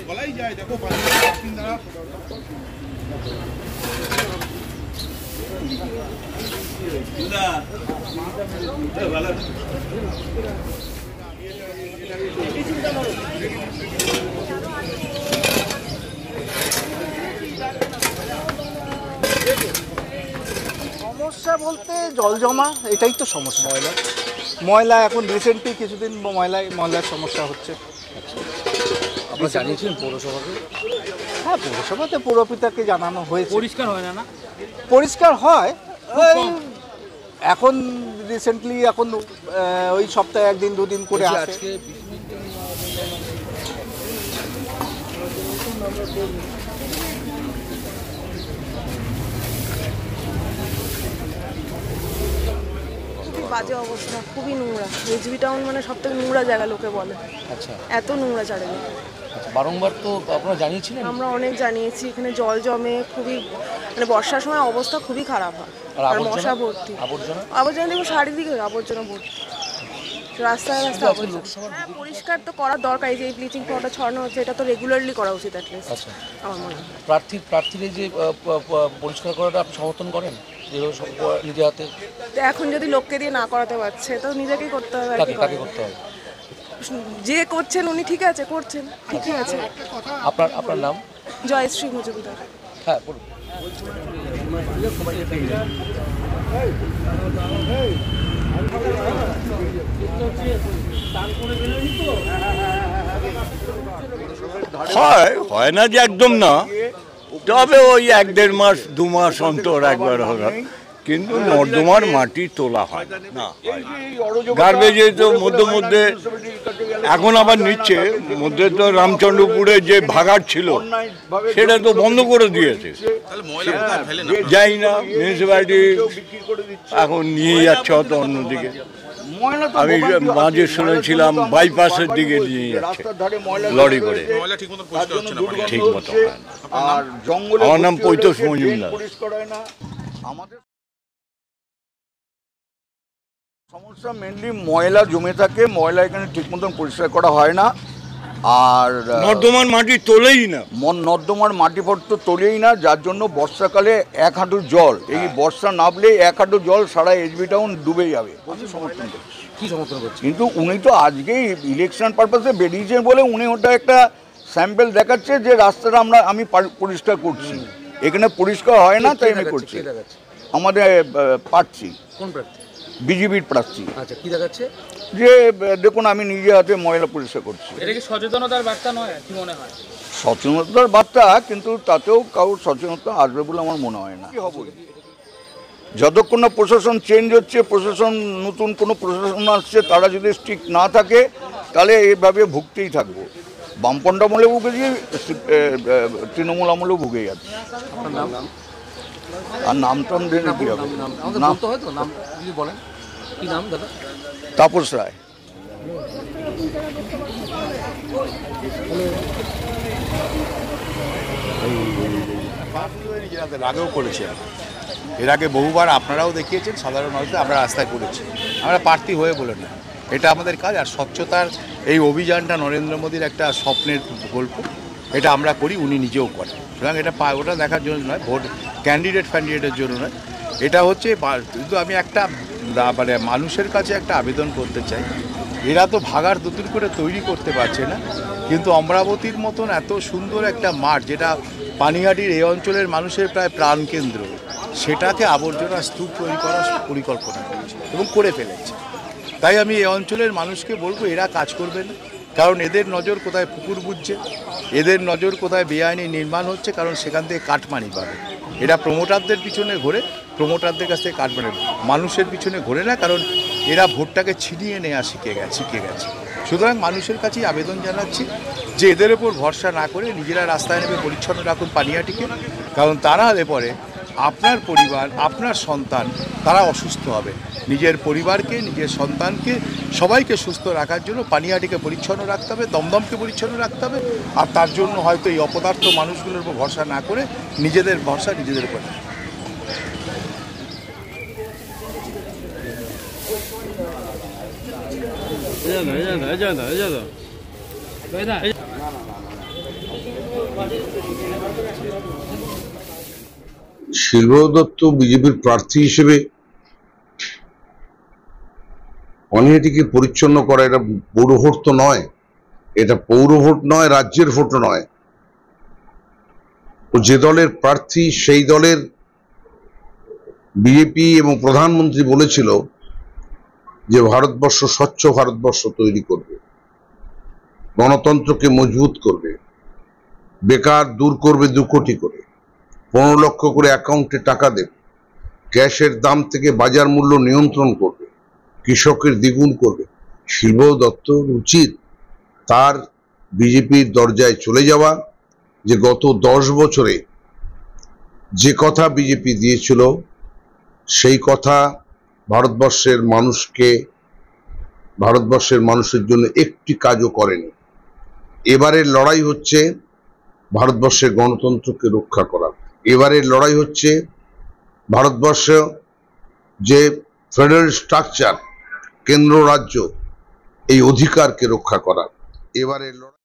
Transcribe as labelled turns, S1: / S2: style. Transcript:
S1: বলাই যায় দেখো
S2: সমস্যা বলতে জল জমা, এটাই তো সমস্যা। ময়লা এখন রিসেন্টলি কিছুদিন ময়লার সমস্যা হচ্ছে।
S3: আপনি জানিয়েছেন পৌরসভাকে?
S2: হ্যাঁ, পৌরসভাতে পৌরপিতাকে জানানো হয়েছে।
S3: পরিষ্কার হয় না?
S2: পরিষ্কার হয় এখন রিসেন্টলি, এখন ওই সপ্তাহে একদিন দুদিন করে আসে।
S4: বাজে অবস্থা, খুবই নোংরা। এইচবি টাউন মানে সব থেকে নোংরা জায়গা লোকে বলে।
S3: আচ্ছা,
S4: এত নোংরা চারিদিকে।
S3: বারংবার তো আপনারা জানিয়েছিলেন?
S4: আমরা অনেক জানিয়েছি, এখানে জল জমে খুবই, মানে বর্ষার সময় অবস্থা খুবই খারাপ হয়। আর মশা ভর্তি, আবর্জনা দেখো চারিদিকে আবর্জনা ভর্তি, রাস্তায় রাস্তায় আবর্জনা। হ্যাঁ, পরিষ্কার তো করার দরকার। এই যে ব্লিচিং পাউডার ছড়ানো হচ্ছে, এটা তো রেগুলারলি করা উচিত অ্যাটলিস্ট।
S3: আচ্ছা,
S4: আমার মনে হয়
S3: প্রার্থীর যে পরিষ্কার করাটা আপনি সমর্থন করেন নিজে হাতে?
S4: এখন যদি লোককে দিয়ে না করাতে পারছে তো নিজেকেই করতে হবে।
S3: কাকে করতে হবে?
S4: যে করছেন উনি ঠিক আছে, করছেন ঠিকই আছে।
S3: আপনার নাম?
S4: জয়শ্রী মজুমদার।
S3: হ্যাঁ, বলুন।
S5: হয় না যে একদম না, তবে ওই 1-1.5 মাস 2 মাস অন্তর একবার হবে, কিন্তু নর্দমার মাটি তোলা হয় না। গার্বেজে তো মধ্যে এখন আবার নিচ্ছে, মধ্যে তো রামচন্দ্রপুরে যে ভাগাড় ছিল সেটা তো বন্ধ করে দিয়েছে। যাই না, মিউনিসিপ্যালিটি এখন নিয়ে যাচ্ছে হয়তো অন্যদিকে। আমি মাঝে শুনেছিলাম বাইপাসের দিকে নিয়ে যাচ্ছে লরি করে, ঠিক মতো। আমার নাম পৈতোষ মজুমদার।
S6: আমাদের সমস্যা মেনলি ময়লা জমে থাকে, ময়লা এখানে ঠিক মতন পরিষ্কার করা হয় না। আর
S5: নর্দমার মাটি তোলেই না,
S6: নর্দমার মাটিপত্র তোলেই না, যার জন্য বর্ষাকালে 1 হাঁটু জল, এই বর্ষা নামলে 1 হাঁটু জল সারা এইচবি টাউন ডুবে যাবে। আমি সমর্থন করছি।
S3: কি সমর্থন করছি?
S6: কিন্তু উনি তো আজকেই ইলেকশন পারপাসে বেরিয়েছেন বলে উনি ওটা একটা স্যাম্পল দেখাচ্ছে যে রাস্তাটা আমি পরিষ্কার করছি। এখানে পরিষ্কার হয় না, তাই আমি করছি। আমাদের প্রার্থী।
S3: কোন প্রার্থী?
S6: বিজেপির প্রার্থী।
S3: আচ্ছা, কি দেখাচ্ছে?
S6: যে দেখুন আমি নিজে হাতে ময়লা পরিষ্কার করছি।
S3: এটা কি সচেতনতার বার্তা নয়, কি মনে হয়?
S6: সচেতনতার বার্তা, কিন্তু তাতেও কারোর সচেতনতা আসবে বলে আমার মনে হয় না। যতক্ষণ না প্রশাসন চেঞ্জ হচ্ছে, প্রশাসন নতুন কোনো প্রশাসন আসছে, তারা যদি স্ট্রিক্ট না থাকে তাহলে এইভাবে ভুগতেই থাকবো। বামপন্থা আমলেও ভুগেছি, তৃণমূল আমলেও ভুগে যাচ্ছে। আর নাম টাম দিলে কি হবে? তাপস রায়।
S1: আগেও করেছে, এর আগে বহুবার আপনারাও দেখিয়েছেন, সাধারণ মানুষদের আমরা রাস্তায় করেছি। আমরা প্রার্থী হয়ে বলে না, এটা আমাদের কাজ। আর স্বচ্ছতার এই অভিযানটা নরেন্দ্র মোদীর একটা স্বপ্নের গল্প, এটা আমরা করি, উনি নিজেও করেন। সুতরাং এটা ওটা দেখার জন্য নয়, ভোট ক্যান্ডিডেটের জন্য নয়, এটা হচ্ছে। কিন্তু আমি একটা মানে মানুষের কাছে একটা আবেদন করতে চাই, এরা তো ভাগাড় নতুন করে তৈরি করতে পারছে না, কিন্তু অমরাবতীর মতন এত সুন্দর একটা মাঠ, যেটা পানিহাটির এই অঞ্চলের মানুষের প্রায় প্রাণকেন্দ্র, সেটাকে আবর্জনা স্তূপ তৈরি করার পরিকল্পনা করেছে এবং করে ফেলেছে। তাই আমি এই অঞ্চলের মানুষকে বলবো, এরা কাজ করবে না, কারণ এদের নজর কোথায় পুকুর বুঝছে, এদের নজর কোথায় বেআইনি নির্মাণ হচ্ছে, কারণ সেখান থেকে কাটমানি পাবে। এরা প্রমোটারদের পিছনে ঘোরে, প্রমোটারদের কাছ থেকে কাটমানি, মানুষের পিছনে ঘোরে না, কারণ এরা ভোটটাকে ছিনিয়ে নেওয়া শিখে গেছে। সুতরাং মানুষের কাছেই আবেদন জানাচ্ছি যে এদের ওপর ভরসা না করে নিজেরা রাস্তায় নেমে পরিচ্ছন্ন রাখুন পানিহাটিকে, কারণ তারা হলে পরে আপনার পরিবার, আপনার সন্তান, তারা অসুস্থ হবে। নিজের পরিবারকে, নিজের সন্তানকে, সবাইকে সুস্থ রাখার জন্য পানিহাটিকে পরিচ্ছন্ন রাখতে হবে, দমদমকে পরিচ্ছন্ন রাখতে হবে। আর তার জন্য হয়তো এই অপদার্থ মানুষগুলোর উপর ভরসা না করে নিজেদের ভরসা নিজেদের উপর।
S7: শিলবাবু দত্ত বিজেপির প্রার্থী হিসেবে অনীহাটিকে পরিচ্ছন্ন করা এটা পৌর ভোট তো নয়, এটা পৌর ভোট নয়, রাজ্যের ভোটও নয়। ও যে দলের প্রার্থী সেই দলের বিজেপি এবং প্রধানমন্ত্রী বলেছিল যে ভারতবর্ষ স্বচ্ছ ভারতবর্ষ তৈরি করবে, গণতন্ত্রকে মজবুত করবে, বেকার দূর করবে 2 কোটি করে, 15 লক্ষ করে অ্যাকাউন্টে টাকা দেবে, গ্যাসের দাম থেকে বাজার মূল্য নিয়ন্ত্রণ করবে, কৃষকের দ্বিগুণ করবে। শিলবাবু দত্তর উচিত তার বিজেপির দরজায় চলে যাওয়া, যে গত 10 বছরে যে কথা বিজেপি দিয়েছিল সেই কথা ভারতবর্ষের মানুষের জন্য একটি কাজও করেনি। এবারের লড়াই হচ্ছে ভারতবর্ষের গণতন্ত্রকে রক্ষা করা। এবারের লড়াই হচ্ছে ভারতবর্ষ যে ফেডারেল স্ট্রাকচার, কেন্দ্র রাজ্য, এই অধিকারকে রক্ষা করা। এবারের লড়াই